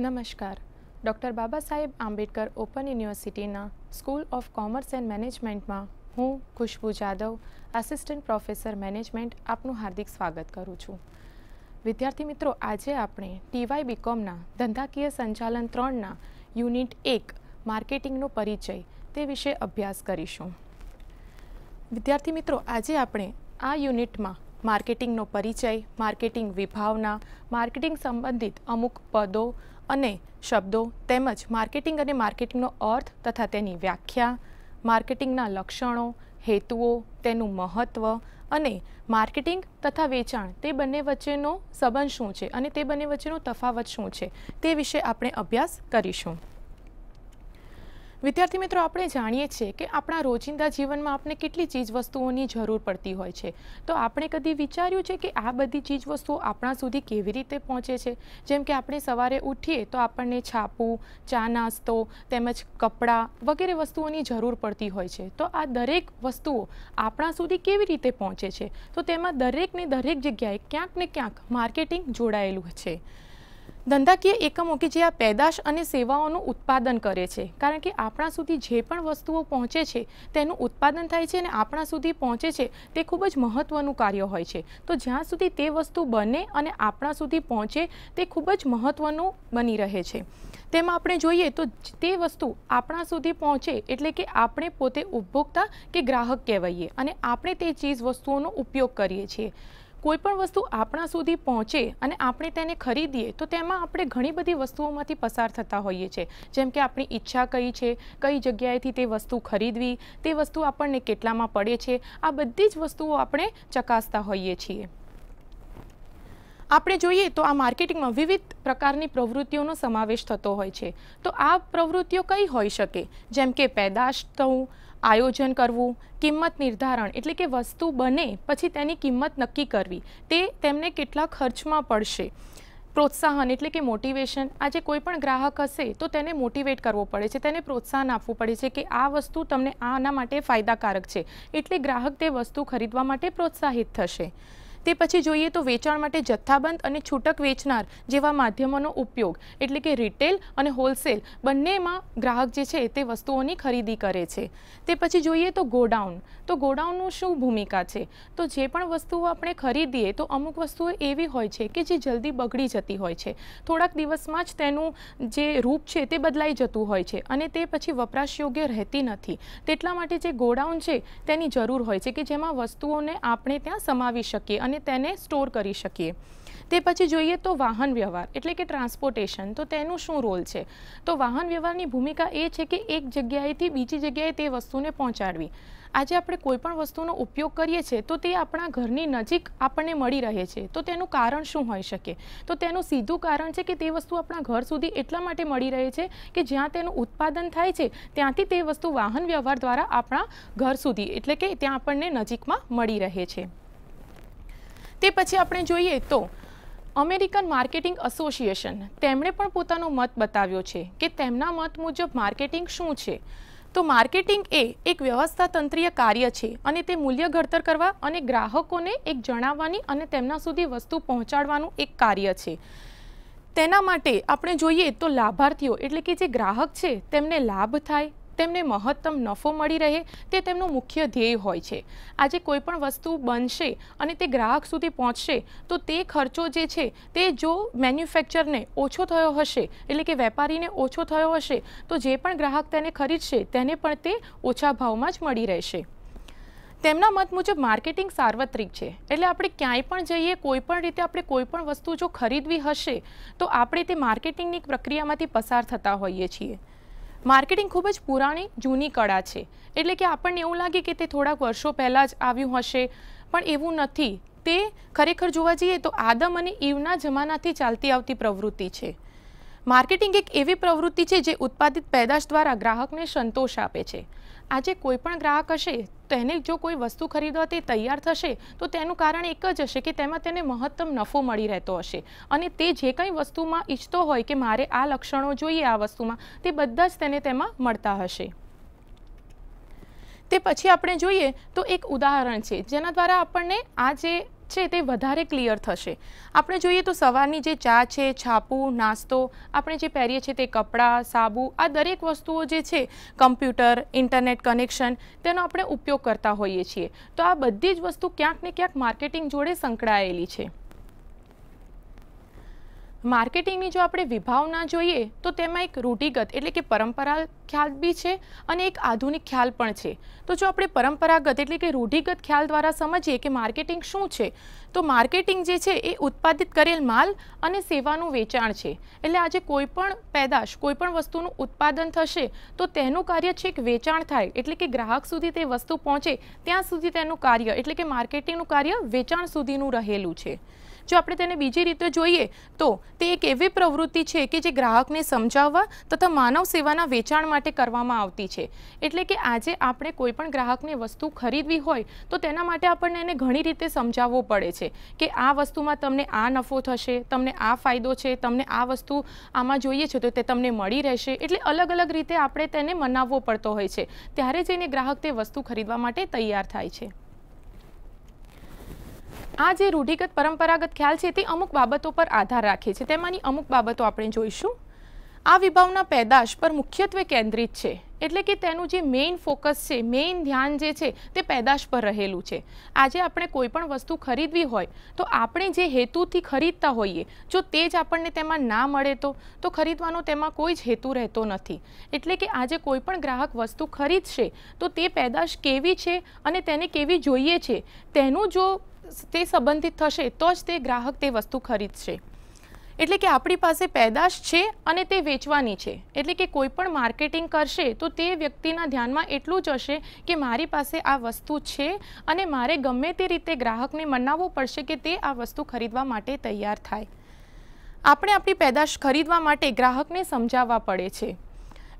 નમસ્કાર. Doctor Baba Saheb Ambedkar open યુનિવર્સિટીના school of commerce and મેનેજમેન્ટમાં હું ખુશ્બુ જાદવ, આસિસ્ટન્ટ પ્રોફેસર મેનેજમેન્ટ, આપનું હાર્દિક સ્વાગત કરું છું. વિદ્યાર્થી મિત્રો, આજે આપણે ટીવાય બીકોમના ધંધાકીય સંચાલન 3ના યુનિટ 1 માર્કેટિંગનો પરિચય તે વિશે અભ્યાસ કરીશું. વિદ્યાર્થી મિત્રો, આજે આપણે આ યુનિટમાં માર્કેટિંગનો પરિચય, માર્કેટિંગ વિભાવના, માર્કેટિંગ સંબંધિત અમુક પદો અને શબ્દો તેમજ માર્કેટિંગ અને માર્કેટિંગનો અર્થ તથા તેની વ્યાખ્યા, માર્કેટિંગના લક્ષણો, હેતુઓ, તેનું મહત્ત્વ અને માર્કેટિંગ તથા વેચાણ તે બંને વચ્ચેનો સંબંધ શું છે અને તે બંને વચ્ચેનો તફાવત શું છે તે વિશે આપણે અભ્યાસ કરીશું. વિદ્યાર્થી મિત્રો, આપણે જાણીએ છીએ કે આપણા રોજિંદા જીવનમાં આપણે કેટલી ચીજવસ્તુઓની જરૂર પડતી હોય છે. તો આપણે કદી વિચાર્યું છે કે આ બધી ચીજવસ્તુઓ આપણા સુધી કેવી રીતે પહોંચે છે? જેમ કે આપણે સવારે ઉઠીએ તો આપણને છાપું, ચા નાસ્તો તેમજ કપડાં વગેરે વસ્તુઓની જરૂર પડતી હોય છે. તો આ દરેક વસ્તુઓ આપણા સુધી કેવી રીતે પહોંચે છે? તો તેમાં દરેકને દરેક જગ્યાએ ક્યાંક ને ક્યાંક માર્કેટિંગ જોડાયેલું છે. ધંધાકીય એકમો કે જે આ પેદાશ અને સેવાઓનું ઉત્પાદન કરે છે, કારણ કે આપણા સુધી જે પણ વસ્તુઓ પહોંચે છે તેનું ઉત્પાદન થાય છે અને આપણા સુધી પહોંચે છે તે ખૂબ જ મહત્ત્વનું કાર્ય હોય છે. તો જ્યાં સુધી તે વસ્તુ બને અને આપણા સુધી પહોંચે તે ખૂબ જ મહત્ત્વનું બની રહે છે. તેમાં આપણે જોઈએ તો તે વસ્તુ આપણા સુધી પહોંચે એટલે કે આપણે પોતે ઉપભોક્તા કે ગ્રાહક કહેવાઈએ અને આપણે તે ચીજ વસ્તુઓનો ઉપયોગ કરીએ છીએ. કોઈ પણ વસ્તુ આપણા સુધી પહોંચે અને આપણે તેને ખરીદીએ તો તેમાં આપણે ઘણી બધી વસ્તુઓમાંથી પસાર થતા હોઈએ છીએ. જેમ કે આપણી ઈચ્છા કઈ છે, કઈ જગ્યાએથી તે વસ્તુ ખરીદવી, તે વસ્તુ આપણને કેટલામાં પડે છે, આ બધી જ વસ્તુઓ આપણે ચકાસતા હોઈએ છીએ. આપણે જોઈએ તો આ માર્કેટિંગમાં વિવિધ પ્રકારની પ્રવૃત્તિઓનો સમાવેશ થતો હોય છે. તો આ પ્રવૃત્તિઓ કઈ હોઈ શકે? જેમ કે પેદાશ થવું, આયોજન કરવું, કિંમત નિર્ધારણ એટલે કે વસ્તુ બને પછી તેની કિંમત નક્કી કરવી, તે તેમને કેટલા ખર્ચમાં પડશે, પ્રોત્સાહન એટલે કે મોટિવેશન. આજે કોઈ પણ ગ્રાહક હશે તો તેને મોટિવેટ કરવો પડે છે, તેને પ્રોત્સાહન આપવું પડે છે કે આ વસ્તુ તમને આના માટે ફાયદાકારક છે, એટલે ગ્રાહક તે વસ્તુ ખરીદવા માટે પ્રોત્સાહિત થશે. તે પછી જોઈએ તો વેચાણ માટે જથ્થાબંધ અને છૂટક વેચનાર જેવા માધ્યમોનો ઉપયોગ એટલે કે રિટેલ અને હોલસેલ બંનેમાં ગ્રાહક જે છે તે વસ્તુઓની ખરીદી કરે છે. તે પછી જોઈએ તો ગોડાઉન. તો ગોડાઉનનું શું ભૂમિકા છે? તો જે પણ વસ્તુઓ આપણે ખરીદીએ તો અમુક વસ્તુઓ એવી હોય છે કે જે જલ્દી બગડી જતી હોય છે, થોડાક દિવસમાં જ તેનું જે રૂપ છે તે બદલાઈ જતું હોય છે અને તે પછી વપરાશ યોગ્ય રહેતી નથી. તેટલા માટે જે ગોડાઉન છે તેની જરૂર હોય છે કે જેમાં વસ્તુઓને આપણે ત્યાં સમાવી શકીએ અને તેને સ્ટોર કરી શકીએ. તે પછી જોઈએ તો વાહન વ્યવહાર એટલે કે ટ્રાન્સપોર્ટેશન. તો તેનું શું રોલ છે? તો વાહન વ્યવહારની ભૂમિકા એ છે કે એક જગ્યાએથી બીજી જગ્યાએ તે વસ્તુને પહોંચાડવી. આજે આપણે કોઈ પણ વસ્તુનો ઉપયોગ કરીએ છીએ તો તે આપણા ઘરની નજીક આપણને મળી રહે છે. તો તેનું કારણ શું હોઈ શકે? તો તેનું સીધું કારણ છે કે તે વસ્તુ આપણા ઘર સુધી એટલા માટે મળી રહે છે કે જ્યાં તેનું ઉત્પાદન થાય છે ત્યાંથી તે વસ્તુ વાહન વ્યવહાર દ્વારા આપણા ઘર સુધી એટલે કે ત્યાં આપણને નજીકમાં મળી રહે છે. તે પછી આપણે જોઈએ તો અમેરિકન માર્કેટિંગ એસોસિએશન, તેમણે પણ પોતાનો મત બતાવ્યો છે કે તેમના મત મુજબ માર્કેટિંગ શું છે? તો માર્કેટિંગ એ એક વ્યવસ્થાતંત્રીય કાર્ય છે અને તે મૂલ્ય ઘડતર કરવા અને ગ્રાહકોને એક જણાવવાની અને તેમના સુધી વસ્તુ પહોંચાડવાનું એક કાર્ય છે. તેના માટે આપણે જોઈએ તો લાભાર્થીઓ એટલે કે જે ગ્રાહક છે તેમને લાભ થાય, તેમને મહત્તમ નફો મળી રહે, તે તેમનું મુખ્ય ધ્યેય હોય છે. આજે કોઈ પણ વસ્તુ બનશે અને તે ગ્રાહક સુધી પહોંચશે તો તે ખર્ચો જે છે તે જો મેન્યુફેક્ચરને ઓછો થયો હશે એટલે કે વેપારીને ઓછો થયો હશે તો જે પણ ગ્રાહક તેને ખરીદશે તેને પણ તે ઓછા ભાવમાં જ મળી રહેશે. તેમના મત મુજબ માર્કેટિંગ સાર્વત્રિક છે, એટલે આપણે ક્યાંય પણ જઈએ, કોઈ પણ રીતે આપણે કોઈ પણ વસ્તુ જો ખરીદવી હશે તો આપણે તે માર્કેટિંગની પ્રક્રિયામાંથી પસાર થતા હોઈએ છીએ. માર્કેટિંગ ખૂબ જ પુરાણી જૂની કળા છે, એટલે કે આપણને એવું લાગે કે તે થોડાક વર્ષો પહેલાં જ આવ્યું હશે, પણ એવું નથી. તે ખરેખર જોવા જઈએ તો આદમ અને ઈવના જમાનાથી ચાલતી આવતી પ્રવૃત્તિ છે. માર્કેટિંગ એક એવી પ્રવૃત્તિ છે જે ઉત્પાદિત પેદાશ દ્વારા ગ્રાહકને સંતોષ આપે છે. આજે કોઈ પણ ગ્રાહક હશે તેને જો કોઈ વસ્તુ ખરીદવા તે તૈયાર થશે તો તેનું કારણ એક જ હશે કે તેમાં તેને મહત્તમ નફો મળી રહેતો હશે અને તે જે કંઈ વસ્તુમાં ઈચ્છતો હોય કે મારે આ લક્ષણો જોઈએ આ વસ્તુમાં, તે બધા જ તેને તેમાં મળતા હશે. તે પછી આપણે જોઈએ તો એક ઉદાહરણ છે જેના દ્વારા આપણને આ જે છે તે વધારે ક્લિયર થશે. આપણે જોઈએ તો સવારની જે ચા છે, છાપું, નાસ્તો, આપણે જે પહેરીએ છીએ તે કપડાં, સાબુ, આ દરેક વસ્તુઓ જે છે, કમ્પ્યુટર, ઇન્ટરનેટ કનેક્શન, તેનો આપણે ઉપયોગ કરતા હોઈએ છીએ. તો આ બધી જ વસ્તુ ક્યાંક ને ક્યાંક માર્કેટિંગ જોડે સંકળાયેલી છે. માર્કેટિંગની જો આપણે વિભાવના જોઈએ તો તેમાં એક રૂઢિગત એટલે કે પરંપરાગત ખ્યાલ બી છે અને એક આધુનિક ખ્યાલ પણ છે. તો જો આપણે પરંપરાગત એટલે કે રૂઢિગત ખ્યાલ દ્વારા સમજીએ કે માર્કેટિંગ શું છે, તો માર્કેટિંગ જે છે એ ઉત્પાદિત કરેલ માલ અને સેવાનું વેચાણ છે. એટલે આજે કોઈ પણ પેદાશ, કોઈ પણ વસ્તુનું ઉત્પાદન થશે તો તેનું કાર્ય છે કે વેચાણ થાય, એટલે કે ગ્રાહક સુધી તે વસ્તુ પહોંચે ત્યાં સુધી તેનું કાર્ય એટલે કે માર્કેટિંગનું કાર્ય વેચાણ સુધીનું રહેલું છે. જો આપણે તેને બીજી રીતે જોઈએ તો તે એક એવી પ્રવૃત્તિ છે કે જે ગ્રાહકને સમજાવવા તથા માનવ સેવાના વેચાણ માટે કરવામાં આવતી છે. એટલે કે આજે આપણે કોઈ પણ ગ્રાહકને વસ્તુ ખરીદવી હોય તો તેના માટે આપણને એને ઘણી રીતે સમજાવવું પડે છે કે આ વસ્તુમાં તમને આ નફો થશે, તમને આ ફાયદો છે, તમને આ વસ્તુ આમાં જોઈએ છે તો તે તમને મળી રહેશે. એટલે અલગ અલગ રીતે આપણે તેને મનાવવો પડતો હોય છે, ત્યારે જઈને ગ્રાહક તે વસ્તુ ખરીદવા માટે તૈયાર થાય છે. આ જે રૂઢિગત પરંપરાગત ખ્યાલ છે તે અમુક બાબતો પર આધાર રાખે છે. તેમાંની અમુક બાબતો આપણે જોઈશું. આ વિભાવના પેદાશ પર મુખ્યત્વે કેન્દ્રિત છે, એટલે કે તેનું જે મેઇન ફોકસ છે, મેઇન ધ્યાન જે છે તે પેદાશ પર રહેલું છે. આજે આપણે કોઈ પણ વસ્તુ ખરીદવી હોય તો આપણે જે હેતુથી ખરીદતા હોઈએ, જો તે જ આપણને તેમાં ના મળે તો ખરીદવાનો તેમાં કોઈ જ હેતુ રહેતો નથી. એટલે કે આજે કોઈ પણ ગ્રાહક વસ્તુ ખરીદશે તો તે પેદાશ કેવી છે અને તેને કેવી જોઈએ છે તેનું જો તે સંબંધિત થશે તો જ તે ગ્રાહક તે વસ્તુ ખરીદશે. એટલે કે આપણી પાસે પેદાશ છે અને તે વેચવાની છે. એટલે કે કોઈ પણ માર્કેટિંગ કરશે તો તે વ્યક્તિના ધ્યાનમાં એટલું જ હશે કે મારી પાસે આ વસ્તુ છે અને મારે ગમે તે રીતે ગ્રાહકને મનાવવું પડશે કે તે આ વસ્તુ ખરીદવા માટે તૈયાર થાય. આપણે આપણી પેદાશ ખરીદવા માટે ગ્રાહકને સમજાવવા પડે છે.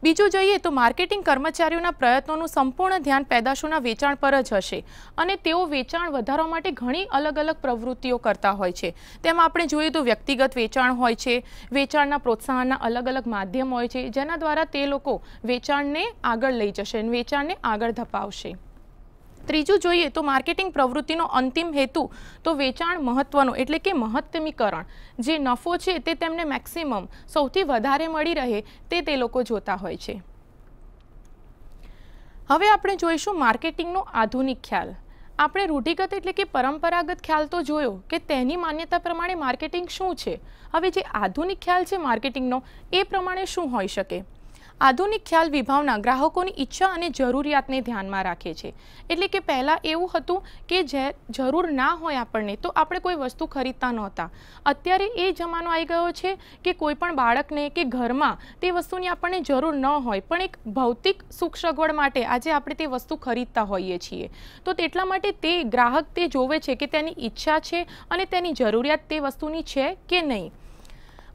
બીજું જોઈએ તો માર્કેટિંગ કર્મચારીઓના પ્રયત્નોનું સંપૂર્ણ ધ્યાન પેદાશોના વેચાણ પર જ હશે અને તેઓ વેચાણ વધારવા માટે ઘણી અલગ અલગ પ્રવૃત્તિઓ કરતા હોય છે. તેમાં આપણે જોઈએ તો વ્યક્તિગત વેચાણ હોય છે, વેચાણના પ્રોત્સાહનના અલગ અલગ માધ્યમ હોય છે જેના દ્વારા તે લોકો વેચાણને આગળ લઈ જશે અને વેચાણને આગળ ધપાવશે. ત્રીજું જોઈએ તો માર્કેટિંગ પ્રવૃત્તિનો અંતિમ હેતુ તો વેચાણ મહત્વનો એટલે કે મહત્તમીકરણ, જે નફો છે તે તેમને મેક્સિમમ સૌથી વધારે મળી રહે તે લોકો જોતા હોય છે. હવે આપણે જોઈશું માર્કેટિંગનો આધુનિક ખ્યાલ. આપણે રૂઢિગત એટલે કે પરંપરાગત ખ્યાલ તો જોયો કે તેની માન્યતા પ્રમાણે માર્કેટિંગ શું છે. હવે જે આધુનિક ખ્યાલ છે માર્કેટિંગનો એ પ્રમાણે શું હોઈ શકે. આધુનિક ખ્યાલ વિભાવના ગ્રાહકોની ઈચ્છા અને જરૂરિયાતને ધ્યાનમાં રાખે છે. એટલે કે પહેલાં એવું હતું કે જે જરૂર ના હોય આપણને તો આપણે કોઈ વસ્તુ ખરીદતા નહોતા. અત્યારે એ જમાનો આવી ગયો છે કે કોઈ પણ બાળકને કે ઘરમાં તે વસ્તુની આપણને જરૂર ન હોય પણ એક ભૌતિક સુખ સગવડ માટે આજે આપણે તે વસ્તુ ખરીદતા હોઈએ છીએ. તો તેટલા માટે તે ગ્રાહક તે જોવે છે કે તેની ઈચ્છા છે અને તેની જરૂરિયાત તે વસ્તુની છે કે નહીં,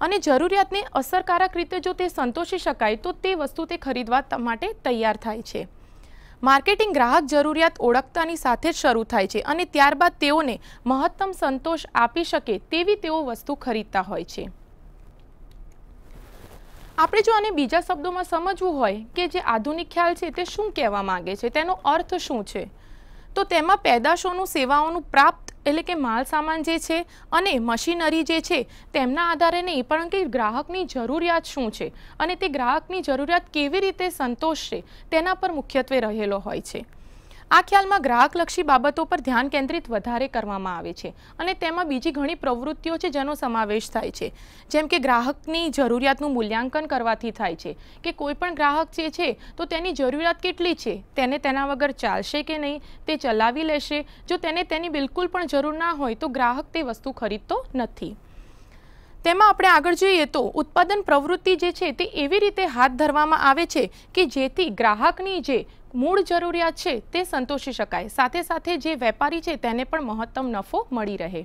અને જરૂરિયાતને અસરકારક રીતે જો તે સંતોષી શકાય તો તે વસ્તુ તે ખરીદવા માટે તૈયાર થાય છે. માર્કેટિંગ ગ્રાહક જરૂરિયાત ઓળખતાની સાથે જ શરૂ થાય છે અને ત્યારબાદ તેઓને મહત્તમ સંતોષ આપી શકે તેવી તેઓ વસ્તુ ખરીદતા હોય છે. આપણે જો આને બીજા શબ્દોમાં સમજવું હોય કે જે આધુનિક ખ્યાલ છે તે શું કહેવા માંગે છે, તેનો અર્થ શું છે, તો તેમાં પેદાશોનું સેવાઓનું પ્રાપ્ત એટલે કે માલ સામાન જે છે અને મશીનરી જે છે તેમના આધારે નહીં પણ કે ગ્રાહકની જરૂરિયાત શું છે અને તે ગ્રાહકની જરૂરિયાત કેવી રીતે સંતોષશે તેના પર મુખ્યત્વે રહેલો હોય છે. આ ખ્યાલમાં ગ્રાહકલક્ષી બાબતો પર ધ્યાન કેન્દ્રિત વધારે કરવામાં આવે છે અને તેમાં બીજી ઘણી પ્રવૃત્તિઓ છે જેનો સમાવેશ થાય છે. જેમ કે ગ્રાહકની જરૂરિયાતનું મૂલ્યાંકન કરવાથી થાય છે કે કોઈ પણ ગ્રાહક જે છે તો તેની જરૂરિયાત કેટલી છે, તેને તેના વગર ચાલશે કે નહીં, તે ચલાવી લેશે. જો તેને તેની બિલકુલ પણ જરૂર ના હોય તો ગ્રાહક તે વસ્તુ ખરીદતો નથી. તેમાં આપણે આગળ જોઈએ તો ઉત્પાદન પ્રવૃત્તિ જે છે તે એવી રીતે હાથ ધરવામાં આવે છે કે જેથી ગ્રાહકની જે મૂળ જરૂરિયાત છે તે સંતોષી શકાય, સાથે સાથે જે વેપારી છે તેને પણ મહત્તમ નફો મળી રહે.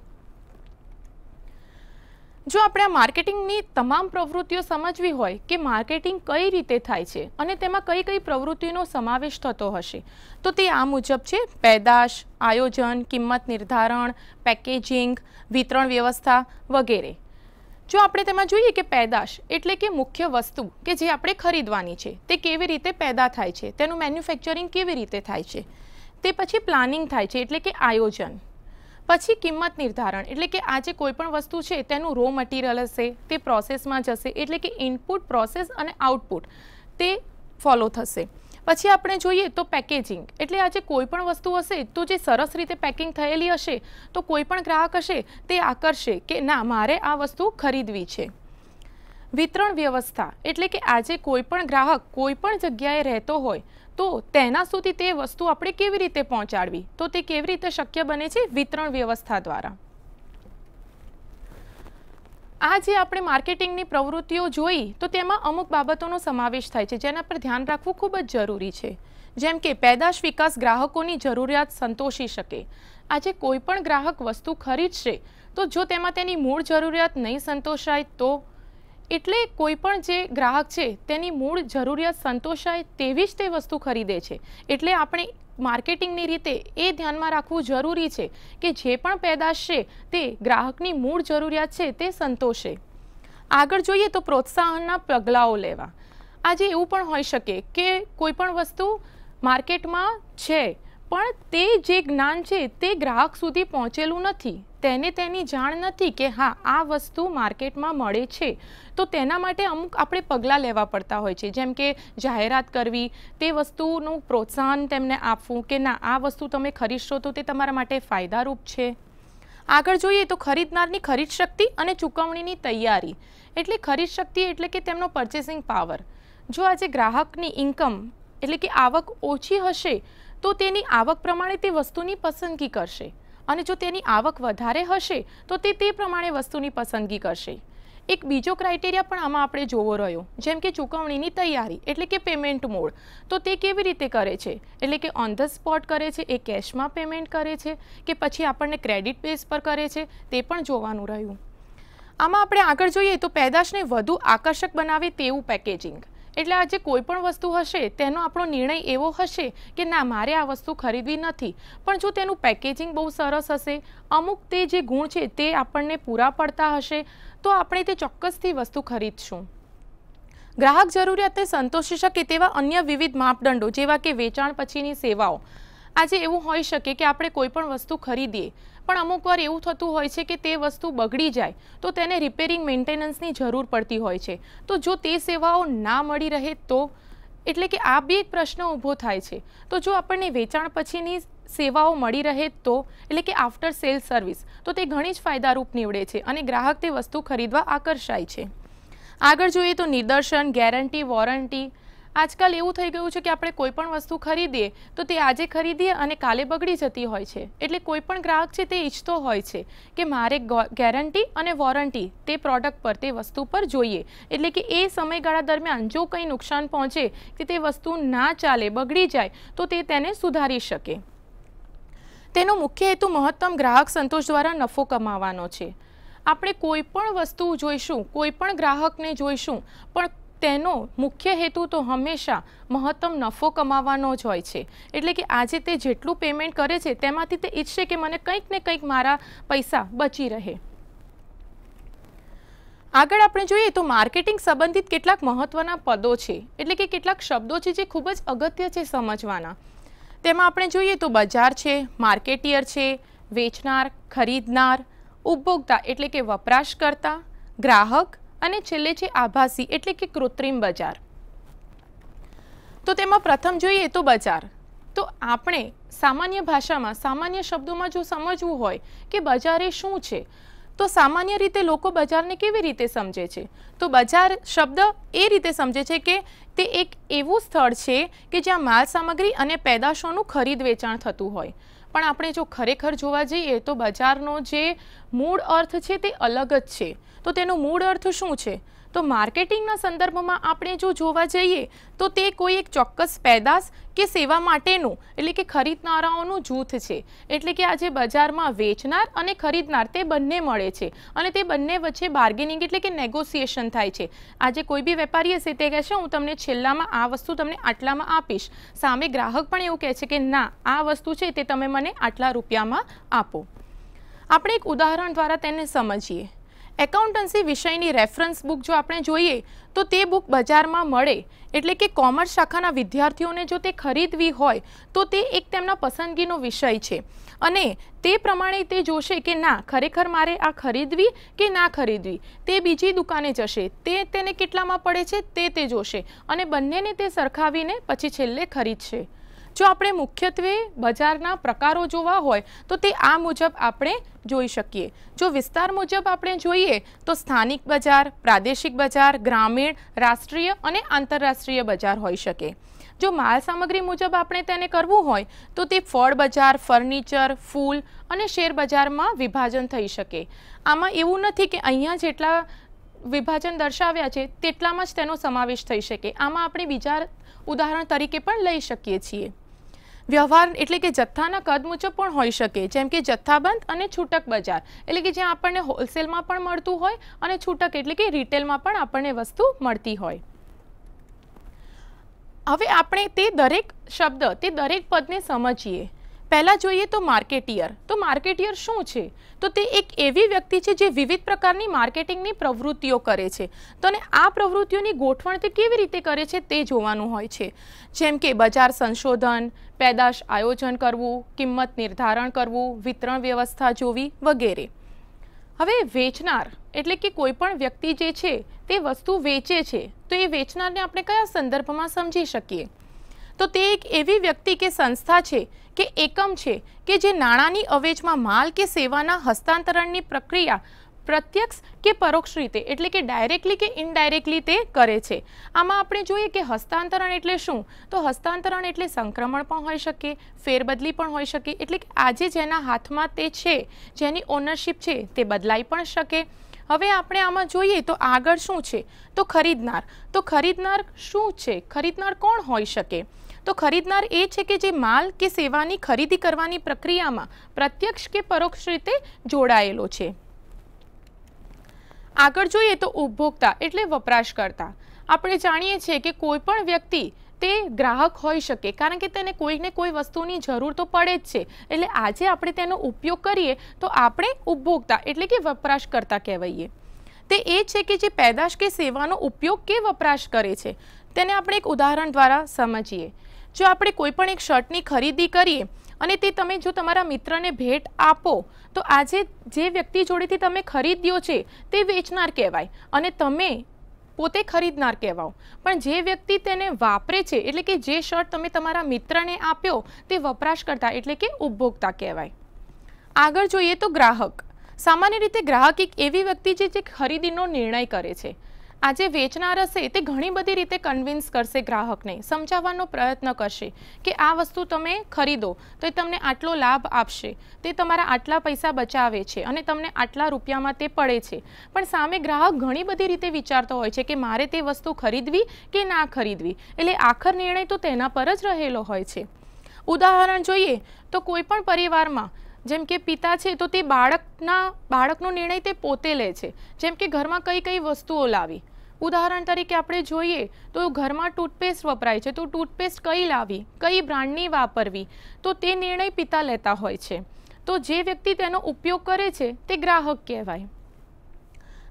જો આપણે આ માર્કેટિંગની તમામ પ્રવૃત્તિઓ સમજવી હોય કે માર્કેટિંગ કઈ રીતે થાય છે અને તેમાં કઈ કઈ પ્રવૃત્તિનો સમાવેશ થતો હશે તો તે આ મુજબ છે: પેદાશ, આયોજન, કિંમત નિર્ધારણ, પેકેજિંગ, વિતરણ વ્યવસ્થા વગેરે. જો આપણે તેમાં જોઈએ કે પેદાશ એટલે કે મુખ્ય વસ્તુ કે જે આપણે ખરીદવાની છે તે કેવી રીતે પેદા થાય છે, તેનું મેન્યુફેક્ચરિંગ કેવી રીતે થાય છે. તે પછી પ્લાનિંગ થાય છે એટલે કે આયોજન. પછી કિંમત નિર્ધારણ એટલે કે આ જે કોઈ પણ વસ્તુ છે તેનું રો મટીરિયલ હશે, તે પ્રોસેસમાં જશે, એટલે કે ઇનપુટ, પ્રોસેસ અને આઉટપુટ તે ફોલો થશે. પછી આપણે જોઈએ તો પેકેજિંગ એટલે આ જે કોઈ પણ વસ્તુ હશે તો જે સરસ રીતે પેકિંગ થયેલી હશે તો કોઈ પણ ગ્રાહક હશે તે આકર્ષે કે ના મારે આ વસ્તુ ખરીદવી છે. વિતરણ વ્યવસ્થા એટલે કે આજે કોઈ પણ ગ્રાહક કોઈ પણ જગ્યાએ રહેતો હોય તો તેના સુધી તે વસ્તુ આપણે કેવી રીતે પહોંચાડવી, તો તે કેવી રીતે શક્ય બને છે? વિતરણ વ્યવસ્થા દ્વારા. આ જે આપણે માર્કેટિંગની પ્રવૃત્તિઓ જોઈ તો તેમાં અમુક બાબતોનો સમાવેશ થાય છે જેના પર ધ્યાન રાખવું ખૂબ જ જરૂરી છે. જેમ કે પેદાશ વિકાસ ગ્રાહકોની જરૂરિયાત સંતોષી શકે. આજે કોઈ પણ ગ્રાહક વસ્તુ ખરીદશે તો જો તેમાં તેની મૂળ જરૂરિયાત નહીં સંતોષાય તો એટલે કોઈ પણ જે ગ્રાહક છે તેની મૂળ જરૂરિયાત સંતોષાય તેવી જ તે વસ્તુ ખરીદે છે. એટલે આપણે માર્કેટિંગની રીતે એ ધ્યાનમાં રાખવું જરૂરી છે કે જે પણ પેદાશ છે તે ગ્રાહકની મૂળ જરૂરિયાત છે તે સંતોષે. આગળ જોઈએ તો પ્રોત્સાહનના પગલાઓ લેવા. આજે એવું પણ હોઈ શકે કે કોઈ પણ વસ્તુ માર્કેટમાં છે પણ તે જે જ્ઞાન છે તે ગ્રાહક સુધી પહોંચેલું નથી, તેને તેની જાણ નથી કે હા આ વસ્તુ માર્કેટમાં મળે છે. તો તેના માટે અમુક આપણે પગલાં લેવા પડતા હોય છે, જેમ કે જાહેરાત કરવી, તે વસ્તુનું પ્રોત્સાહન તેમને આપવું કે ના આ વસ્તુ તમે ખરીદશો તો તે તમારા માટે ફાયદારૂપ છે. આગળ જોઈએ તો ખરીદનારની ખરીદ શક્તિ અને ચૂકવણીની તૈયારી એટલે ખરીદ શક્તિ એટલે કે તેમનો પરચેસિંગ પાવર. જો આજે ગ્રાહકની ઇન્કમ એટલે કે આવક ઓછી હશે તો તેની આવક પ્રમાણે તે વસ્તુની પસંદગી કરશે અને જો તેની આવક વધારે હશે તો તે પ્રમાણે વસ્તુની પસંદગી કરશે. એક બીજો ક્રાઇટેરિયા પણ આમાં આપણે જોવો રહ્યો, જેમ કે ચૂકવણીની તૈયારી એટલે કે પેમેન્ટ મોડ. તો તે કેવી રીતે કરે છે એટલે કે ઓન ધ સ્પોટ કરે છે, એ કેશમાં પેમેન્ટ કરે છે કે પછી આપણને ક્રેડિટ બેઝ પર કરે છે, તે પણ જોવાનું રહ્યું. આમાં આપણે આગળ જોઈએ તો પેદાશને વધુ આકર્ષક બનાવે તેવું પેકેજિંગ એટલે આજે કોઈ પણ વસ્તુ હશે તેનો આપણો નિર્ણય એવો હશે કે ના મારે આ વસ્તુ ખરીદવી નથી, પણ જો તેનું પેકેજિંગ બહુ સરસ હશે, અમુક તે જે ગુણ છે તે આપણને પૂરા પડતા હશે તો આપણે તે ચોક્કસથી વસ્તુ ખરીદશું. ગ્રાહક જરૂરિયાતને સંતોષી શકે તેવા અન્ય વિવિધ માપદંડો જેવા કે વેચાણ પછીની સેવાઓ. આજે એવું હોઈ શકે કે આપણે કોઈ પણ વસ્તુ ખરીદીએ પણ અમુક વાર એવું થતું હોય છે કે તે વસ્તુ બગડી જાય તો તેને રિપેરિંગ મેન્ટેનન્સની જરૂર પડતી હોય છે. તો જો તે સેવાઓ ના મળી રહે તો એટલે કે આ બી એક પ્રશ્ન ઊભો થાય છે. તો જો આપણને વેચાણ પછીની સેવાઓ મળી રહે તો એટલે કે આફ્ટર સેલ સર્વિસ તો તે ઘણી જ ફાયદારૂપ નીવડે છે અને ગ્રાહક તે વસ્તુ ખરીદવા આકર્ષાય છે. આગળ જોઈએ તો નિદર્શન, ગેરંટી, વોરંટી. આજકાલ એવું થઈ ગયું છે કે આપણે કોઈ પણ વસ્તુ ખરીદીએ તો તે આજે ખરીદીએ અને કાલે બગડી જતી હોય છે. એટલે કોઈ પણ ગ્રાહક છે તે ઈચ્છતો હોય છે કે મારે ગેરંટી અને વોરંટી તે પ્રોડક્ટ પર, તે વસ્તુ પર જોઈએ. એટલે કે એ સમયગાળા દરમિયાન જો કંઈ નુકસાન પહોંચે કે તે વસ્તુ ના ચાલે, બગડી જાય તો તે તેને સુધારી શકે. તેનો મુખ્ય હેતુ મહત્તમ ગ્રાહક સંતોષ દ્વારા નફો કમાવાનો છે. આપણે કોઈ પણ વસ્તુ જોઈશું, કોઈ પણ ગ્રાહકને જોઈશું પણ તેનો મુખ્ય હેતુ તો હંમેશા મહત્તમ નફો કમાવાનો જ હોય છે. એટલે કે આજે તે જેટલું પેમેન્ટ કરે છે તેમાંથી તે ઈચ્છે કે મને કંઈક ને કંઈક મારા પૈસા બચી રહે. આગળ આપણે જોઈએ તો માર્કેટિંગ સંબંધિત કેટલાક મહત્વના પદો છે એટલે કે કેટલાક શબ્દો છે જે ખૂબ જ અગત્ય છે સમજવાના. તેમાં આપણે જોઈએ તો બજાર છે, માર્કેટિયર છે, વેચનાર, ખરીદનાર, ઉપભોક્તા એટલે કે વપરાશકર્તા, ગ્રાહક અને છેલ્લે છે આભાસી એટલે કે કૃત્રિમ બજાર. તો તેમાં પ્રથમ જોઈએ તો બજાર. તો આપણે સામાન્ય ભાષામાં, સામાન્ય શબ્દોમાં જો સમજવું હોય કે બજાર એ શું છે તો સામાન્ય રીતે લોકો બજારને કેવી રીતે સમજે છે? તો બજાર શબ્દ એ રીતે સમજે છે કે તે એક એવું સ્થળ છે કે જ્યાં માલ સામગ્રી અને પેદાશોનું ખરીદ વેચાણ થતું હોય. પણ આપણે જો ખરેખર જોવા જઈએ તો બજારનો જે મૂળ અર્થ છે તે અલગ જ છે. તો તેનો મૂળ અર્થ શું છે? તો માર્કેટિંગના સંદર્ભમાં આપણે જો જોવા જઈએ તો તે કોઈ એક ચોક્કસ પેદાશ કે સેવા માટેનું એટલે કે ખરીદનારાઓનું જૂથ છે. એટલે કે આજે બજારમાં વેચનાર અને ખરીદનાર તે બંને મળે છે અને તે બંને વચ્ચે બાર્ગેનિંગ એટલે કે નેગોશિએશન થાય છે. આજે કોઈ બી વેપારી હશે તે કહેશે હું તમને છેલ્લામાં આ વસ્તુ તમને આટલામાં આપીશ, સામે ગ્રાહક પણ એવું કહે છે કે ના આ વસ્તુ છે તે તમે મને આટલા રૂપિયામાં આપો. આપણે એક ઉદાહરણ દ્વારા તેને સમજીએ. એકાઉન્ટન્સી વિષયની રેફરન્સ બુક જો આપણે જોઈએ તો તે બુક બજારમાં મળે એટલે કે કોમર્સ શાખાના વિદ્યાર્થીઓને જો તે ખરીદવી હોય તો તે એક તેમના પસંદગીનો વિષય છે અને તે પ્રમાણે તે જોશે કે ના ખરેખર મારે આ ખરીદવી કે ના ખરીદવી, તે બીજી દુકાને જશે, તેને કેટલામાં પડે છે તે જોશે અને બંનેને તે સરખાવીને પછી છેલ્લે ખરીદશે. જો આપણે મુખ્યત્વે બજારના પ્રકારો જોવા હોય તો તે આ મુજબ આપણે જોઈ શકીએ. જો વિસ્તાર મુજબ આપણે જોઈએ તો સ્થાનિક બજાર, પ્રાદેશિક બજાર, ગ્રામીણ, રાષ્ટ્રીય અને આંતરરાષ્ટ્રીય બજાર હોઈ શકે. જો માલ સામગ્રી મુજબ આપણે તેને કરવું હોય તો તે ફળ બજાર, ફર્નિચર, ફૂલ અને શેર બજારમાં વિભાજન થઈ શકે. આમાં એવું નથી કે અહીંયા જેટલા વિભાજન દર્શાવ્યા છે તેટલામાં જ તેનો સમાવેશ થઈ શકે. આમાં આપણે બીજા ઉદાહરણ તરીકે પણ લઈ શકીએ છીએ. વ્યવહાર એટલે કે જથ્થાના કદ મુજબ પણ હોઈ શકે, જેમ કે જથ્થાબંધ અને છૂટક બજાર, એટલે કે જ્યાં આપણને હોલસેલમાં પણ મળતું હોય અને છૂટક એટલે કે રિટેલમાં પણ આપણને વસ્તુ મળતી હોય. હવે આપણે તે દરેક શબ્દ, તે દરેક પદને સમજીએ. પહેલા જોઈએ તો માર્કેટિયર. તો માર્કેટિયર શું છે? તો તે એક એવી વ્યક્તિ છે જે વિવિધ પ્રકારની માર્કેટિંગની પ્રવૃત્તિઓ કરે છે. તો અને આ પ્રવૃત્તિઓની ગોઠવણ તે કેવી રીતે કરે છે તે જોવાનું હોય છે. જેમ કે બજાર સંશોધન, પેદાશ આયોજન કરવું, કિંમત નિર્ધારણ કરવું, વિતરણ વ્યવસ્થા જોવી વગેરે. હવે વેચનાર એટલે કે કોઈ પણ વ્યક્તિ જે છે તે વસ્તુ વેચે છે, તો એ વેચનારને આપણે કયા સંદર્ભમાં સમજી શકીએ? તો તે એક એવી વ્યક્તિ કે સંસ્થા છે કે એકમ છે કે જે નાણાંની અવેજમાં માલ કે સેવાના હસ્તાંતરણની પ્રક્રિયા પ્રત્યક્ષ કે પરોક્ષ રીતે એટલે કે ડાયરેક્ટલી કે ઇનડાયરેક્ટલી તે કરે છે. આમાં આપણે જોઈએ કે હસ્તાંતરણ એટલે શું? તો હસ્તાંતરણ એટલે સંક્રમણ પણ હોઈ શકે, ફેરબદલી પણ હોઈ શકે, એટલે કે આજે જેના હાથમાં તે છે, જેની ઓનરશિપ છે તે બદલાઈ પણ શકે. હવે આપણે આમાં જોઈએ તો આગળ શું છે? તો ખરીદનાર. તો ખરીદનાર શું છે? ખરીદનાર કોણ હોઈ શકે? તો ખરીદનાર એ છે કે જે માલ કે સેવાની ખરીદી કરવાની પ્રક્રિયામાં પ્રત્યક્ષ કે પરોક્ષ રીતે જોડાયેલો છે. આગળ જોઈએ તો ઉપભોક્તા એટલે વપરાશકર્તા. આપણે જાણીએ છીએ કે કોઈ પણ વ્યક્તિ તે ગ્રાહક હોઈ શકે, કારણ કે તેને કોઈને કોઈ વસ્તુની જરૂર તો પડે જ છે. એટલે આજે આપણે તેનો ઉપયોગ કરીએ તો આપણે ઉપભોક્તા એટલે કે વપરાશકર્તા કહેવાઈએ. તે એ છે કે જે પેદાશ કે સેવાનો ઉપયોગ કે વપરાશ કરે છે. તેને આપણે એક ઉદાહરણ દ્વારા સમજીએ. જો આપણે કોઈ પણ એક શર્ટની ખરીદી કરીએ અને તે તમે જો તમારા મિત્રને ભેટ આપો તો આજે જે વ્યક્તિ જોડેથી તમે ખરીદ્યો છે તે વેચનાર કહેવાય અને તમે પોતે ખરીદનાર કહેવાઓ. પણ જે વ્યક્તિ તેને વાપરે છે એટલે કે જે શર્ટ તમે તમારા મિત્રને આપ્યો તે વપરાશકર્તા એટલે કે ઉપભોક્તા કહેવાય. આગળ જોઈએ તો ગ્રાહક. સામાન્ય રીતે ગ્રાહક એક એવી વ્યક્તિ છે જે ખરીદીનો નિર્ણય કરે છે. આજે વેચનાર હશે તે ઘણી બધી રીતે કન્વિન્સ કરશે ગ્રાહકને, સમજાવવાનો પ્રયત્ન કરશે કે આ વસ્તુ તમે ખરીદો તો એ તમને આટલો લાભ આપશે, તે તમારા આટલા પૈસા બચાવે છે અને તમને આટલા રૂપિયામાં તે પડે છે. પણ સામે ગ્રાહક ઘણી બધી રીતે વિચારતો હોય છે કે મારે તે વસ્તુ ખરીદવી કે ના ખરીદવી, એટલે આખર નિર્ણય તો તેના પર જ રહેલો હોય છે. ઉદાહરણ જોઈએ તો કોઈ પણ પરિવારમાં જેમ કે પિતા છે તો તે બાળકનો નિર્ણય તે પોતે લે છે. જેમ કે ઘરમાં કઈ કઈ વસ્તુઓ લાવી, ઉદાહરણ તરીકે આપણે જોઈએ તો ઘરમાં ટૂથપેસ્ટ વપરાય છે તો ટૂથપેસ્ટ કઈ લાવી, કઈ બ્રાન્ડની વાપરવી, તો તે નિર્ણય પિતા લેતા હોય છે. તો જે વ્યક્તિ તેનો ઉપયોગ કરે છે તે ગ્રાહક કહેવાય.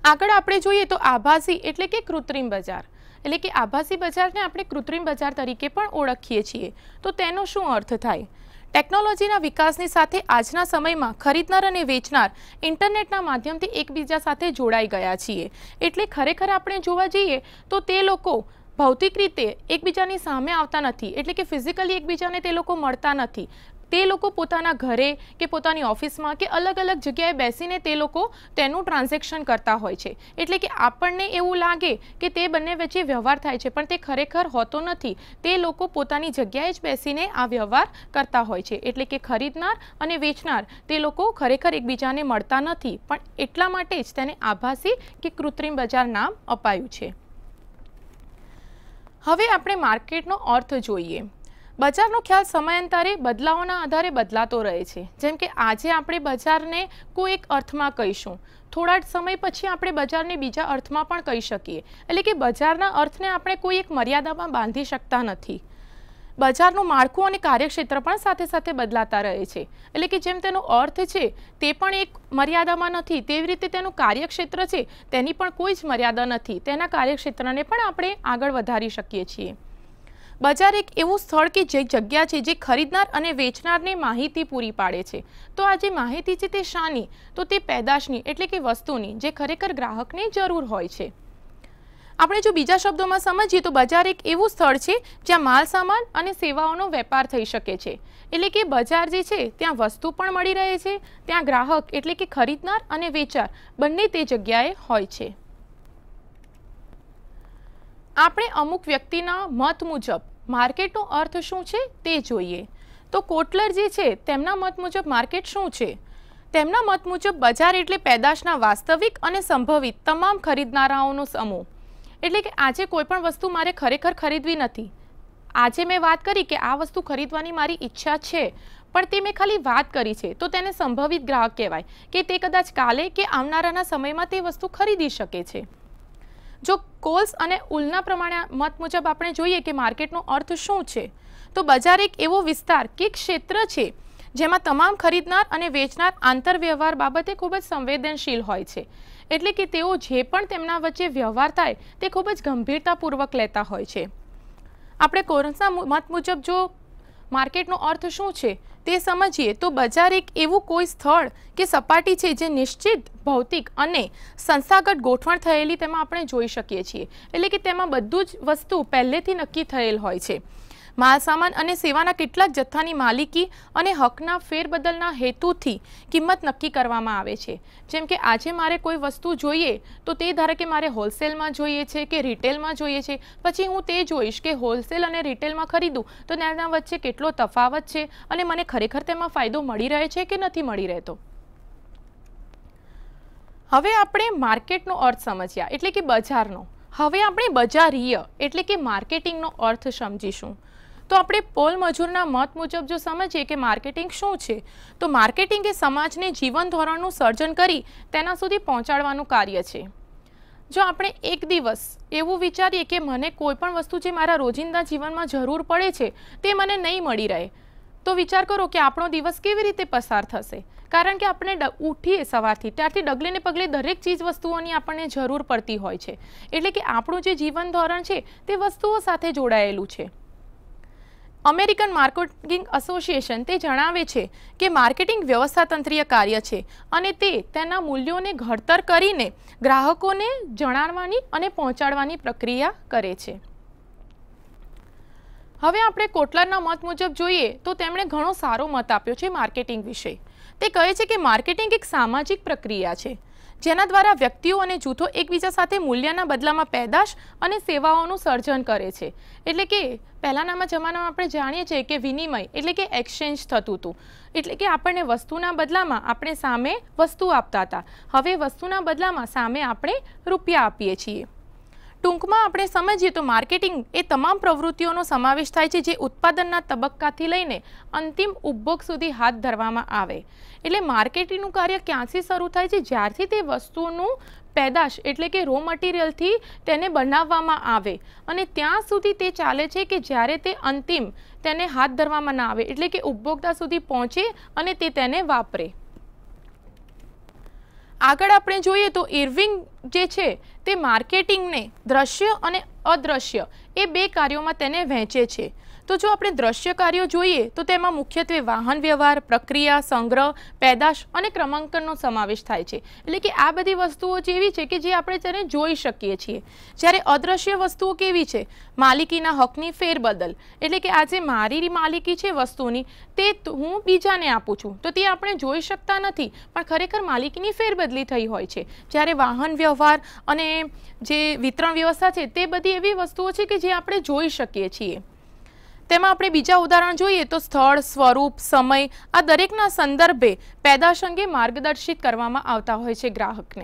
આગળ આપણે જોઈએ તો આભાસી એટલે કે કૃત્રિમ બજાર. એટલે કે આભાસી બજારને આપણે કૃત્રિમ બજાર તરીકે પણ ઓળખીએ છીએ. તો તેનો શું અર્થ થાય? ટેકનોલોજીના વિકાસની સાથે આજના સમયમાં ખરીદનાર અને વેચનાર ઇન્ટરનેટના માધ્યમથી એકબીજા સાથે જોડાઈ ગયા છીએ. એટલે ખરેખર આપણે જોવા જઈએ તો તે લોકો ભૌતિક રીતે એકબીજાની સામે આવતા નથી, એટલે કે ફિઝિકલી એકબીજાને તે લોકો મળતા નથી. તે લોકો પોતાના ઘરે કે પોતાની ઓફિસમાં કે અલગ અલગ જગ્યાએ બેસીને તે લોકો તેનું ટ્રાન્ઝેક્શન કરતા હોય છે. એટલે કે આપણને એવું લાગે કે તે બંને વચ્ચે વ્યવહાર થાય છે, પણ તે ખરેખર હોતો નથી. તે લોકો પોતાની જગ્યાએ જ બેસીને આ વ્યવહાર કરતા હોય છે. એટલે કે ખરીદનાર અને વેચનાર તે લોકો ખરેખર એકબીજાને મળતા નથી, પણ એટલા માટે જ તેને આભાસી કે કૃત્રિમ બજાર નામ અપાયું છે. હવે આપણે માર્કેટનો અર્થ જોઈએ. બજારનો ખ્યાલ સમયાંતરે બદલાવોના આધારે બદલાતો રહે છે. જેમ કે આજે આપણે બજારને કોઈ એક અર્થમાં કહીશું, થોડા સમય પછી આપણે બજારને બીજા અર્થમાં પણ કહી શકીએ. એટલે કે બજારના અર્થને આપણે કોઈ એક મર્યાદામાં બાંધી શકતા નથી. બજારનું માળખું અને કાર્યક્ષેત્ર પણ સાથે સાથે બદલાતા રહે છે. એટલે કે જેમ તેનો અર્થ છે તે પણ એક મર્યાદામાં નથી, તેવી રીતે તેનું કાર્યક્ષેત્ર છે તેની પણ કોઈ જ મર્યાદા નથી. તેના કાર્યક્ષેત્રને પણ આપણે આગળ વધારી શકીએ છીએ. બજાર એક એવું સ્થળ કે જે જગ્યા છે જે ખરીદનાર અને વેચનારને માહિતી પૂરી પાડે છે. તો આ જે માહિતી છે તે શાની? તો તે પેદાશની એટલે કે વસ્તુની જે ખરેખર ગ્રાહકને જરૂર હોય છે. આપણે જો બીજા શબ્દોમાં સમજીએ તો બજાર એક એવું સ્થળ છે જ્યાં માલ સામાન અને સેવાઓનો વેપાર થઈ શકે છે. એટલે કે બજાર જે છે ત્યાં વસ્તુ પણ મળી રહે છે, ત્યાં ગ્રાહક એટલે કે ખરીદનાર અને વેચાર બંને તે જગ્યાએ હોય છે. આપણે અમુક વ્યક્તિના મત મુજબ માર્કેટનો અર્થ શું છે તે જોઈએ. તો કોટલર જે છે તેમના મત મુજબ માર્કેટ શું છે? તેમના મત મુજબ બજાર એટલે પેદાશના વાસ્તવિક અને સંભવિત તમામ ખરીદનારાઓનો સમૂહ. એટલે કે આજે કોઈ પણ વસ્તુ મારે ખરેખર ખરીદવી નથી. આજે મેં વાત કરી કે આ વસ્તુ ખરીદવાની મારી ઈચ્છા છે, પણ તે મેં ખાલી વાત કરી છે, તો તેને સંભવિત ગ્રાહક કહેવાય કે તે કદાચ કાલે કે આવનારાના સમયમાં તે વસ્તુ ખરીદી શકે છે. જો કોલ્સ અને ઉલના પ્રમાણે મત મુજબ આપણે જોઈએ કે માર્કેટનો અર્થ શું છે, તો બજાર એક એવો વિસ્તાર કે ક્ષેત્ર છે જેમાં તમામ ખરીદનાર અને વેચનાર આંતરવ્યવહાર બાબતે ખૂબ જ સંવેદનશીલ હોય છે. એટલે કે તેઓ જે પણ તેમના વચ્ચે વ્યવહાર થાય તે ખૂબ જ ગંભીરતાપૂર્વક લેતા હોય છે. આપણે કોરન્સના મત મુજબ જો માર્કેટનો અર્થ શું છે તે સમજીએ તો બજાર એક એવું કોઈ સ્થળ કે સપાટી છે જે નિશ્ચિત ભૌતિક અને સંસ્થાગત ગોઠવણ થયેલી તેમાં આપણે જોઈ શકીએ છીએ. એટલે કે તેમાં બધું જ વસ્તુ પહેલેથી નક્કી થયેલ હોય છે. માલ સામાન અને સેવાના કેટલાક જથ્થાની માલિકી અને હકના ફેરબદલના હેતુથી કિંમત નક્કી કરવામાં આવે છે. જેમ કે આજે મારે કોઈ વસ્તુ જોઈએ તો તે ધારો કે મારે હોલસેલમાં જોઈએ છે કે રિટેલમાં જોઈએ છે, પછી હું તે જોઈશ કે હોલસેલ અને રિટેલમાં ખરીદું તો તેના વચ્ચે કેટલો તફાવત છે અને મને ખરેખર તેમાં ફાયદો મળી રહે છે કે નથી મળી રહેતો. હવે આપણે માર્કેટનો અર્થ સમજ્યા એટલે કે બજારનો. હવે આપણે બજારીય એટલે કે માર્કેટિંગનો અર્થ સમજીશું. તો આપણે પોલ મજૂરના મત મુજબ જો સમજીએ કે માર્કેટિંગ શું છે, તો માર્કેટિંગ એ સમાજને જીવન ધોરણનું સર્જન કરી તેના સુધી પહોંચાડવાનું કાર્ય છે. જો આપણે એક દિવસ એવું વિચારીએ કે મને કોઈ પણ વસ્તુ જે મારા રોજિંદા જીવનમાં જરૂર પડે છે તે મને નહીં મળી રહે, તો વિચાર કરો કે આપણો દિવસ કેવી રીતે પસાર થશે. કારણ કે આપણે ઉઠીએ સવારથી ત્યારથી ડગલે ને પગલે દરેક ચીજ વસ્તુઓની આપણને જરૂર પડતી હોય છે. એટલે કે આપણું જે જીવન ધોરણ છે તે વસ્તુઓ સાથે જોડાયેલું છે. અમેરિકન માર્કેટિંગ એસોસિએશન તે જણાવે છે કે માર્કેટિંગ વ્યવસ્થાતંત્રીય કાર્ય છે અને તે તેના મૂલ્યોને ઘડતર કરીને ગ્રાહકોને જણાવવાની અને પહોંચાડવાની પ્રક્રિયા કરે છે. હવે આપણે કોટલરના મત મુજબ જોઈએ તો તેમણે ઘણો સારો મત આપ્યો છે માર્કેટિંગ વિશે. તે કહે છે કે માર્કેટિંગ એક સામાજિક પ્રક્રિયા છે જેના દ્વારા વ્યક્તિઓ અને જૂથો એકબીજા સાથે મૂલ્યના બદલામાં પેદાશ અને સેવાઓનું સર્જન કરે છે. એટલે કે પહેલાના જમાનામાં આપણે જાણીએ છીએ કે વિનિમય એટલે કે એક્સચેન્જ થતું હતું. એટલે કે આપણને વસ્તુના બદલામાં આપણે સામે વસ્તુ આપતા હતા. હવે વસ્તુના બદલામાં સામે આપણે રૂપિયા આપીએ છીએ. ટૂંકમાં આપણે સમજીએ તો માર્કેટિંગ એ તમામ પ્રવૃત્તિઓનો સમાવેશ થાય છે જે ઉત્પાદનના તબક્કાથી લઈને અંતિમ ઉપભોગ સુધી હાથ ધરવામાં આવે. એટલે માર્કેટિંગનું કાર્ય ક્યાંથી શરૂ થાય છે? જ્યારથી તે વસ્તુનું પેદાશ એટલે કે રો મટીરિયલથી તેને બનાવવામાં આવે અને ત્યાં સુધી તે ચાલે છે કે જ્યારે તે અંતિમ તેને હાથ ધરવામાં ના આવે, એટલે કે ઉપભોક્તા સુધી પહોંચે અને તે તેને વાપરે. આગળ આપણે જોઈએ તો ઇર્વિંગ જે છે તે માર્કેટિંગને દ્રશ્ય અને અદ્રશ્ય એ બે કાર્યોમાં તેને વહેંચે છે. તો જો આપણે દ્રશ્ય કાર્યો જોઈએ તો તેમાં મુખ્યત્વે વાહન વ્યવહાર, પ્રક્રિયા, સંગ્રહ, પેદાશ અને ક્રમાંકનનો સમાવેશ થાય છે. એટલે કે આ બધી વસ્તુઓ જેવી છે કે જે આપણે તેને જોઈ શકીએ છીએ. જ્યારે અદ્રશ્ય વસ્તુઓ કેવી છે? માલિકીના હકની ફેરબદલ. એટલે કે આજે મારી માલિકી છે વસ્તુની તે હું બીજાને આપું છું તો તે આપણે જોઈ શકતા નથી, પણ ખરેખર માલિકીની ફેરબદલી થઈ હોય છે. જ્યારે વાહન વ્યવહાર અને જે વિતરણ વ્યવસ્થા છે તે બધી એવી વસ્તુઓ છે કે જે આપણે જોઈ શકીએ છીએ. તેમાં આપણે બીજા ઉદાહરણ જોઈએ તો સ્થળ, સ્વરૂપ, સમય આ દરેકના સંદર્ભે પેદાશ અંગે માર્ગદર્શિત કરવામાં આવતા હોય છે ગ્રાહકને.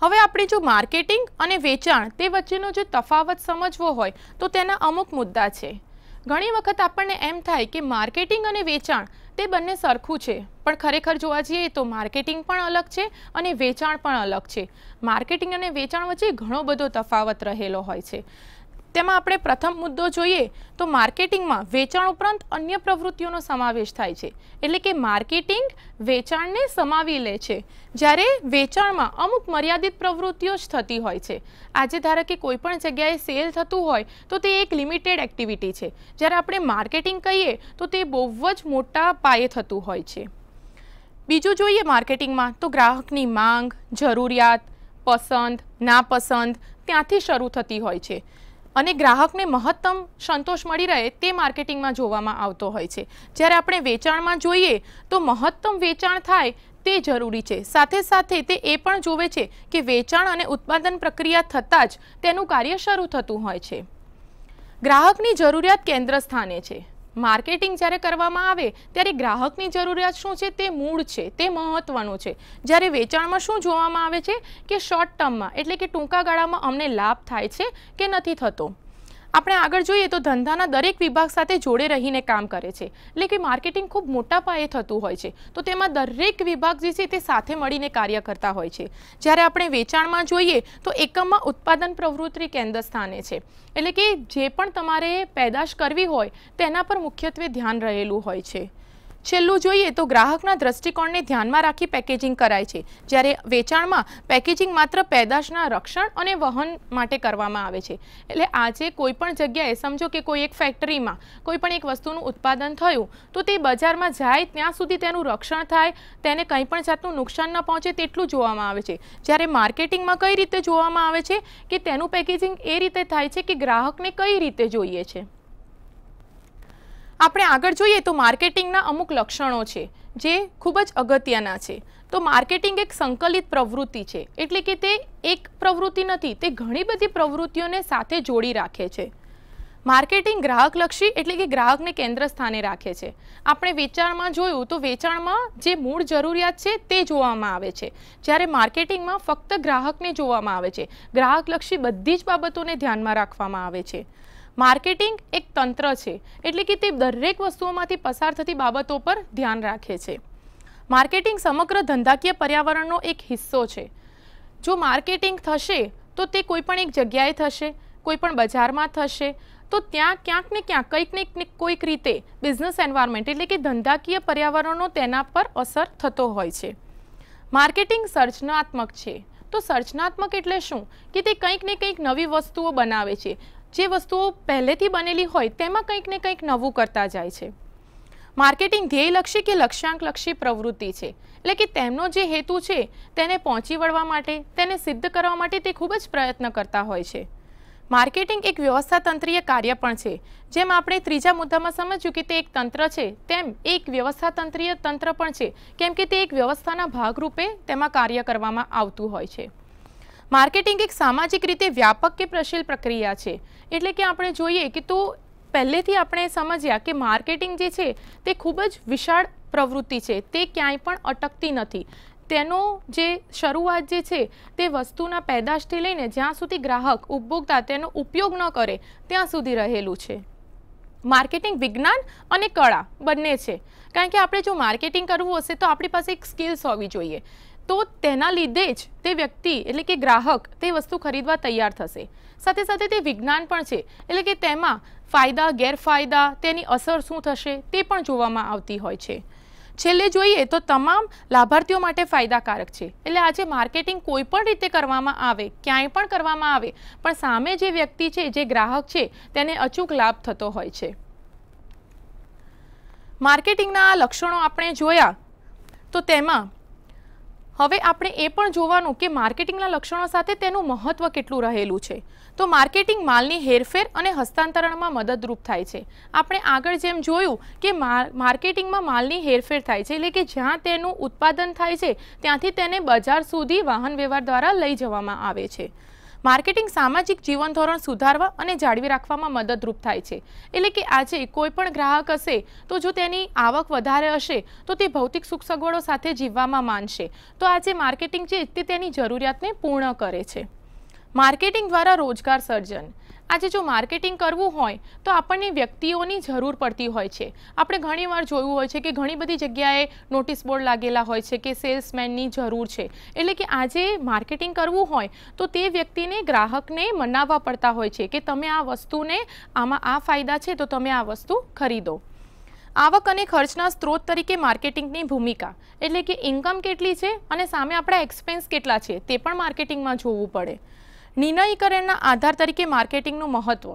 હવે આપણે જો માર્કેટિંગ અને વેચાણ તે વચ્ચેનો જો તફાવત સમજવો હોય તો તેના અમુક મુદ્દા છે. ઘણી વખત આપણને એમ થાય કે માર્કેટિંગ અને વેચાણ તે બંને સરખું છે, પણ ખરેખર જોવા જઈએ તો માર્કેટિંગ પણ અલગ છે અને વેચાણ પણ અલગ છે. માર્કેટિંગ અને વેચાણ વચ્ચે ઘણો બધો તફાવત રહેલો હોય છે. તેમાં આપણે પ્રથમ મુદ્દો જોઈએ તો માર્કેટિંગમાં વેચાણ ઉપરાંત અન્ય પ્રવૃત્તિઓનો સમાવેશ થાય છે. એટલે કે માર્કેટિંગ વેચાણને સમાવી લે છે, જ્યારે વેચાણમાં અમુક મર્યાદિત પ્રવૃત્તિઓ જ થતી હોય છે. આજે ધારો કે કોઈ પણ જગ્યાએ સેલ થતું હોય તો તે એક લિમિટેડ એક્ટિવિટી છે, જ્યારે આપણે માર્કેટિંગ કહીએ તો તે બહુ જ મોટા પાયે થતું હોય છે. બીજું જોઈએ માર્કેટિંગમાં તો ગ્રાહકની માંગ, જરૂરિયાત, પસંદ, નાપસંદ ત્યાંથી શરૂ થતી હોય છે અને ગ્રાહકને મહત્તમ સંતોષ મળી રહે તે માર્કેટિંગમાં જોવામાં આવતો હોય છે. જ્યારે આપણે વેચાણમાં જોઈએ તો મહત્તમ વેચાણ થાય તે જરૂરી છે, સાથે સાથે તે એ પણ જોવે છે કે વેચાણ અને ઉત્પાદન પ્રક્રિયા થતાં જ તેનું કાર્ય શરૂ થતું હોય છે. ગ્રાહકની જરૂરિયાત કેન્દ્ર સ્થાને છે. માર્કેટિંગ જ્યારે કરવામાં આવે ત્યારે ગ્રાહકની જરૂરિયાત શું છે તે મૂળ છે, તે મહત્વનું છે. જ્યારે વેચાણમાં શું જોવામાં આવે છે કે શોર્ટ ટર્મમાં એટલે કે ટૂંકા ગાળામાં અમને લાભ થાય છે કે નથી થતો. આપણે આગળ જોઈએ તો ધંધાના દરેક વિભાગ સાથે જોડે રહીને કામ કરે છે, એટલે કે માર્કેટિંગ ખૂબ મોટા પાયે થતું હોય છે, તો તેમાં દરેક વિભાગ જે છે તે સાથે મળીને કાર્ય કરતા હોય છે. જ્યારે આપણે વેચાણમાં જોઈએ તો એકમમાં ઉત્પાદન પ્રવૃત્તિ કેન્દ્ર સ્થાને છે, એટલે કે જે પણ તમારે પેદાશ કરવી હોય તેના પર મુખ્યત્વે ધ્યાન રહેલું હોય છે. છેલ્લું જોઈએ તો ગ્રાહકના દ્રષ્ટિકોણને ધ્યાનમાં રાખી પેકેજિંગ કરાય છે, જ્યારે વેચાણમાં પેકેજિંગ માત્ર પેદાશના રક્ષણ અને વહન માટે કરવામાં આવે છે. એટલે આજે કોઈ પણ જગ્યાએ સમજો કે કોઈ એક ફેક્ટરીમાં કોઈ પણ એક વસ્તુનું ઉત્પાદન થયું તો તે બજારમાં જાય ત્યાં સુધી તેનું રક્ષણ થાય, તેને કંઈ પણ જાતનું નુકસાન ન પહોંચે તેટલું જોવામાં આવે છે. જ્યારે માર્કેટિંગમાં કઈ રીતે જોવામાં આવે છે કે તેનું પેકેજિંગ એ રીતે થાય છે કે ગ્રાહકને કઈ રીતે જોઈએ છે. આપણે આગળ જોઈએ તો માર્કેટિંગના અમુક લક્ષણો છે જે ખૂબ જ અગત્યના છે. તો માર્કેટિંગ એક સંકલિત પ્રવૃત્તિ છે, એટલે કે તે એક પ્રવૃત્તિ નથી, તે ઘણી બધી પ્રવૃત્તિઓને સાથે જોડી રાખે છે. માર્કેટિંગ ગ્રાહકલક્ષી એટલે કે ગ્રાહકને કેન્દ્ર સ્થાને રાખે છે. આપણે વેચાણમાં જોયું તો વેચાણમાં જે મૂળ જરૂરિયાત છે તે જોવામાં આવે છે, જ્યારે માર્કેટિંગમાં ફક્ત ગ્રાહકને જોવામાં આવે છે. ગ્રાહકલક્ષી બધી જ બાબતોને ધ્યાનમાં રાખવામાં આવે છે. માર્કેટિંગ એક તંત્ર છે, એટલે કે તે દરેક વસ્તુઓમાંથી પસાર થતી બાબતો પર ધ્યાન રાખે છે. માર્કેટિંગ સમગ્ર ધંધાકીય પર્યાવરણનો એક હિસ્સો છે. જો માર્કેટિંગ થશે તો તે કોઈ પણ એક જગ્યાએ થશે, કોઈ પણ બજારમાં થશે, તો ત્યાં ક્યાંક ને ક્યાંક કંઈક ને કોઈક રીતે બિઝનેસ એન્વાયરમેન્ટ એટલે કે ધંધાકીય પર્યાવરણનો તેના પર અસર થતો હોય છે. માર્કેટિંગ સર્જનાત્મક છે. તો સર્જનાત્મક એટલે શું કે તે કંઈક ને કંઈક નવી વસ્તુઓ બનાવે છે, જે વસ્તુઓ પહેલેથી બનેલી હોય તેમાં કંઈક ને કંઈક નવું કરતા જાય છે. માર્કેટિંગ ધ્યેયલક્ષી કે લક્ષ્યાંકલક્ષી પ્રવૃત્તિ છે, એટલે કે તેમનો જે હેતુ છે તેને પહોંચી વળવા માટે, તેને સિદ્ધ કરવા માટે તે ખૂબ જ પ્રયત્ન કરતા હોય છે. માર્કેટિંગ એક વ્યવસ્થાતંત્રીય કાર્ય પણ છે. જેમ આપણે ત્રીજા મુદ્દામાં સમજ્યું કે તે એક તંત્ર છે, તેમ એક વ્યવસ્થાતંત્રીય તંત્ર પણ છે, કેમ કે તે એક વ્યવસ્થાના ભાગરૂપે તેમાં કાર્ય કરવામાં આવતું હોય છે. માર્કેટિંગ એક સામાજિક રીતે વ્યાપક કે પ્રશીલ પ્રક્રિયા છે, એટલે કે આપણે જોઈએ કે તો પહેલેથી આપણે સમજ્યા કે માર્કેટિંગ જે છે તે ખૂબ જ વિશાળ પ્રવૃત્તિ છે, તે ક્યાંય પણ અટકતી નથી. તેનો જે શરૂઆત જે છે તે વસ્તુના પેદાશથી લઈને જ્યાં સુધી ગ્રાહક ઉપભોક્તા તેનો ઉપયોગ ન કરે ત્યાં સુધી રહેલું છે. માર્કેટિંગ વિજ્ઞાન અને કળા બંને છે, કારણ કે આપણે જો માર્કેટિંગ કરવું હશે તો આપણી પાસે એક સ્કિલ્સ હોવી જોઈએ, તો તેના લીધે જ તે વ્યક્તિ એટલે કે ગ્રાહક તે વસ્તુ ખરીદવા તૈયાર થશે. સાથે સાથે તે વિજ્ઞાન પણ છે, એટલે કે તેમાં ફાયદા ગેરફાયદા, તેની અસર શું થશે તે પણ જોવામાં આવતી હોય છે. છેલ્લે જોઈએ તો તમામ લાભાર્થીઓ માટે ફાયદાકારક છે. એટલે આજે માર્કેટિંગ કોઈ પણ રીતે કરવામાં આવે, ક્યાંય પણ કરવામાં આવે, પણ સામે જે વ્યક્તિ છે, જે ગ્રાહક છે, તેને અચૂક લાભ થતો હોય છે. માર્કેટિંગના આ લક્ષણો આપણે જોયા, તો તેમાં હવે આપણે એ પણ જોવાનું કે માર્કેટિંગના લક્ષણો સાથે તેનું મહત્વ કેટલું રહેલું છે. તો માર્કેટિંગ માલની હેરફેર અને હસ્તાંતરણમાં મદદરૂપ થાય છે. આપણે આગળ જેમ જોયું કે માર્કેટિંગમાં માલની હેરફેર થાય છે, એટલે કે જ્યાં તેનું ઉત્પાદન થાય છે ત્યાંથી તેને બજાર સુધી વાહન વ્યવહાર દ્વારા લઈ જવામાં આવે છે. માર્કેટિંગ સામાજિક જીવન ધોરણ સુધારવા અને જાળવી રાખવામાં મદદરૂપ થાય છે. એટલે કે આજે કોઈ પણ ગ્રાહક હશે તો જો તેની આવક વધારે હશે તો તે ભૌતિક સુખ સગવડો સાથે જીવવામાં માનશે, તો આજે માર્કેટિંગ છે તે તેની જરૂરિયાતને પૂર્ણ કરે છે. માર્કેટિંગ દ્વારા રોજગાર સર્જન. આજે જો માર્કેટિંગ કરવું હોય તો આપણને વ્યક્તિઓની જરૂર પડતી હોય છે. આપણે ઘણીવાર જોયું હોય છે કે ઘણી બધી જગ્યાએ નોટિસ બોર્ડ લાગેલા હોય છે કે સેલ્સમેનની જરૂર છે. એટલે કે આજે માર્કેટિંગ કરવું હોય તો તે વ્યક્તિને, ગ્રાહકને મનાવવા પડતા હોય છે કે તમે આ વસ્તુને, આમાં આ ફાયદા છે તો તમે આ વસ્તુ ખરીદો. આવક અને ખર્ચના સ્ત્રોત તરીકે માર્કેટિંગની ભૂમિકા એટલે કે ઇન્કમ કેટલી છે અને સામે આપણા એક્સપેન્સ કેટલા છે તે પણ માર્કેટિંગમાં જોવું પડે. નિર્ણયકરણના આધાર તરીકે માર્કેટિંગનું મહત્ત્વ.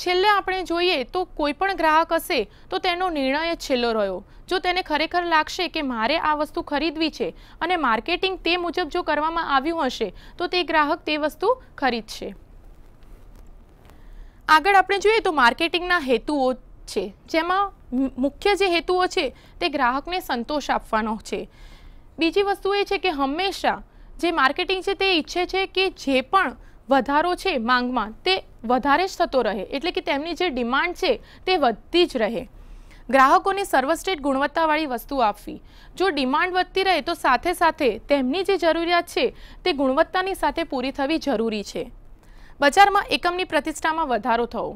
છેલ્લે આપણે જોઈએ તો કોઈ પણ ગ્રાહક હશે તો તેનો નિર્ણય જ છેલ્લો રહ્યો. જો તેને ખરેખર લાગશે કે મારે આ વસ્તુ ખરીદવી છે અને માર્કેટિંગ તે મુજબ જો કરવામાં આવ્યું હશે તો તે ગ્રાહક તે વસ્તુ ખરીદશે. આગળ આપણે જોઈએ તો માર્કેટિંગના હેતુઓ છે, જેમાં મુખ્ય જે હેતુઓ છે તે ગ્રાહકને સંતોષ આપવાનો છે. બીજી વસ્તુ એ છે કે હંમેશા જે માર્કેટિંગ છે તે ઈચ્છે છે કે જે પણ વધારો છે માંગમાં તે વધારે જ થતો રહે, એટલે કે તેમની જે ડિમાન્ડ છે તે વધતી જ રહે. ગ્રાહકોને સર્વશ્રેષ્ઠ ગુણવત્તાવાળી વસ્તુ આપવી. જો ડિમાન્ડ વધતી રહે તો સાથે સાથે તેમની જે જરૂરિયાત છે તે ગુણવત્તાની સાથે પૂરી થવી જરૂરી છે. બજારમાં એકમની પ્રતિષ્ઠામાં વધારો થવો.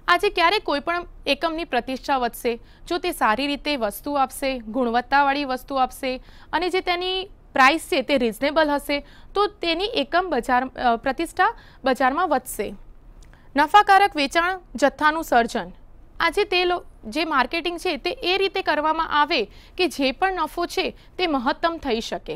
આજે ક્યારે કોઈ પણ એકમની પ્રતિષ્ઠા વધશે જો તે સારી રીતે વસ્તુ આપશે, ગુણવત્તાવાળી વસ્તુ આપશે અને જે તેની પ્રાઇસ છે તે રિઝનેબલ હશે તો તેની એકમ પ્રતિષ્ઠા બજારમાં વધશે. નફાકારક વેચાણ જથ્થાનું સર્જન. આજે જે માર્કેટિંગ છે તે એ રીતે કરવામાં આવે કે જે પણ નફો છે તે મહત્તમ થઈ શકે.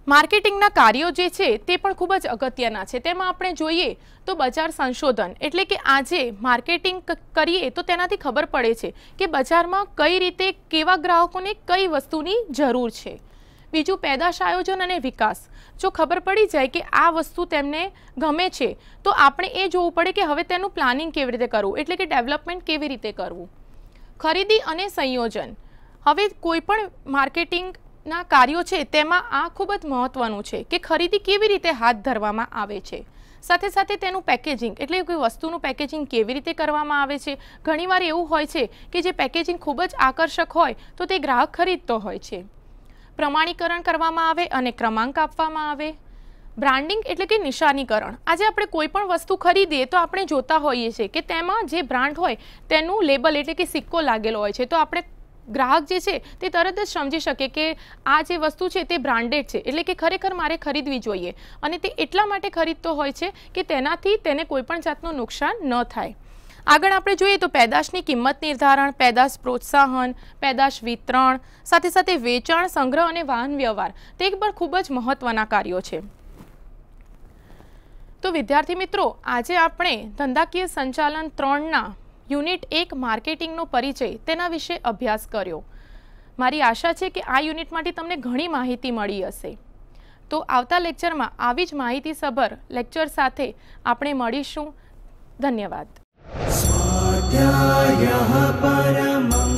માર્કેટિંગના કાર્યો જે છે તે પણ ખૂબ જ અગત્યના છે. તેમાં આપણે જોઈએ તો બજાર સંશોધન એટલે કે આજે માર્કેટિંગ કરીએ તો તેનાથી ખબર પડે છે કે બજારમાં કઈ રીતે, કેવા ગ્રાહકોને કઈ વસ્તુની જરૂર છે. બીજું પેદાશ આયોજન અને વિકાસ. જો ખબર પડી જાય કે આ વસ્તુ તેમને ગમે છે તો આપણે એ જોવું પડે કે હવે તેનું પ્લાનિંગ કેવી રીતે કરવું, એટલે કે ડેવલપમેન્ટ કેવી રીતે કરવું. ખરીદી અને સંયોજન. હવે કોઈ પણ માર્કેટિંગના કાર્યો છે તેમાં આ ખૂબ જ મહત્વનું છે કે ખરીદી કેવી રીતે હાથ ધરવામાં આવે છે. સાથે સાથે તેનું પેકેજિંગ એટલે કોઈ વસ્તુનું પેકેજિંગ કેવી રીતે કરવામાં આવે છે. ઘણીવાર એવું હોય છે કે જે પેકેજિંગ ખૂબ જ આકર્ષક હોય તો તે ગ્રાહક ખરીદતો હોય છે. પ્રમાણીકરણ કરવામાં આવે અને ક્રમાંક આપવામાં આવે. બ્રાન્ડિંગ એટલે કે નિશાનીકરણ. આજે આપણે કોઈ પણ વસ્તુ ખરીદીએ તો આપણે જોતા હોઈએ છીએ કે તેમાં જે બ્રાન્ડ હોય તેનું લેબલ એટલે કે સિક્કો લાગેલો હોય છે, તો આપણે ગ્રાહક જે છે તે તરત જ સમજી શકે કે આ જે વસ્તુ છે તે બ્રાન્ડેડ છે, એટલે કે ખરેખર મારે ખરીદવી જોઈએ. અને તે એટલા માટે ખરીદતો હોય છે કે તેનાથી તેને કોઈ પણ જાતનું નુકસાન ન થાય. આગળ આપણે જોઈએ તો પેદાશની કિંમત નિર્ધારણ, પેદાશ પ્રોત્સાહન, પેદાશ વિતરણ, સાથે સાથે વેચાણ, સંગ્રહ અને વાહન વ્યવહાર તે પણ ખૂબ જ મહત્વના કાર્યો છે. તો વિદ્યાર્થી મિત્રો, આજે આપણે ધંધાકીય સંચાલન 3ના યુનિટ 1 માર્કેટિંગનો પરિચય તેના વિશે અભ્યાસ કર્યો. મારી આશા છે કે આ યુનિટ માટે તમને ઘણી માહિતી મળી હશે. તો આવતા લેક્ચરમાં આવી જ માહિતીસભર લેક્ચર સાથે આપણે મળીશું. ધન્યવાદ. स्वाध्यायः परमं